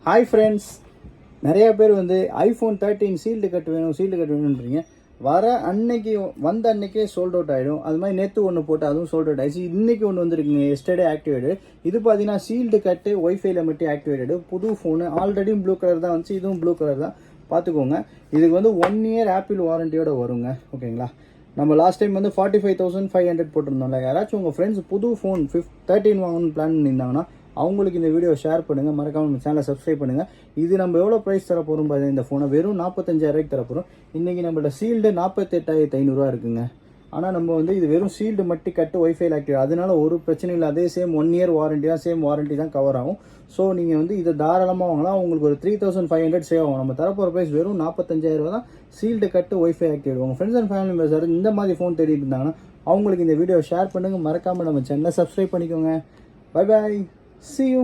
Hi friends, நிறையா பேர் வந்து ஐஃபோன் 13 சீல்டு கட் வேணுன்றீங்க. வந்த அன்னைக்கே சோல்ட் அவுட் ஆகிடும். அது மாதிரி நேற்று ஒன்று போட்டு அதுவும் சோல்ட் அவுட் ஆகிடுச்சு. இன்றைக்கி ஒன்று வந்துருக்குங்க, எஸ்டர்டே ஆக்டிவேட்டடு. இது பார்த்தீங்கன்னா சீல்டு கட்டு ஒய்ஃபைல மட்டும் ஆக்டிவேட்டடு. புது ஃபோனு, ஆல்ரெடியும் ப்ளூ கலர் தான் வந்துச்சு, இதுவும் ப்ளூ கலர் தான். பார்த்துக்கோங்க, இதுக்கு வந்து 1 இயர் ஆப்பிள் வாரண்டியோட வருங்க. ஓகேங்களா? நம்ம லாஸ்ட் டைம் வந்து 45,500 போட்டிருந்தோம்ல. யாராச்சும் உங்கள் ஃப்ரெண்ட்ஸ் புது ஃபோன் 13 வாங்கணும்னு பிளான் பண்ணியிருந்தாங்கன்னா அவங்களுக்கு இந்த வீடியோ ஷேர் பண்ணுங்கள். மறக்காமல் நம்ம சேனலை சப்ஸ்கிரைப் பண்ணுங்கள். இது நம்ம எவ்வளோ ப்ரைஸ் தர போகிறோம் பார்த்தீங்கன்னா, இந்த ஃபோனை வெறும் 45,000 தர போகிறோம். இன்றைக்கி நம்மளோட சீல்டு 48,500 இருக்குங்க. ஆனால் நம்ம வந்து இது வெறும் சீல்டு மட்டும் கட்டு ஒய்ஃபைல் ஆக்டிவ், அதனால ஒரு பிரச்சனை இல்லை. அதே சேம் 1 இயர் வாரண்டி தான், சேம் வாரண்டி தான் கவர் ஆகும். ஸோ நீங்கள் வந்து இதை தாராளமாக வாங்கலாம். உங்களுக்கு ஒரு 3,500 சேவ் ஆகும். நம்ம தரப்போகிற ப்ரைஸ் வெறும் 45,000 தான். சீல்டு கட்டு ஒய்ஃபை ஆக்டிவ். உங்கள் ஃப்ரெண்ட்ஸ் அண்ட் ஃபேமிலி மெம்பர்ஸ் இந்த மாதிரி ஃபோன் தேடிட்டு இருந்தாங்கன்னா அவங்களுக்கு இந்த வீடியோ ஷேர் பண்ணுங்கள். மறக்காமல் நம்ம சேனலை சப்ஸ்கிரைப் பண்ணிக்கோங்க. Bye bye, see you.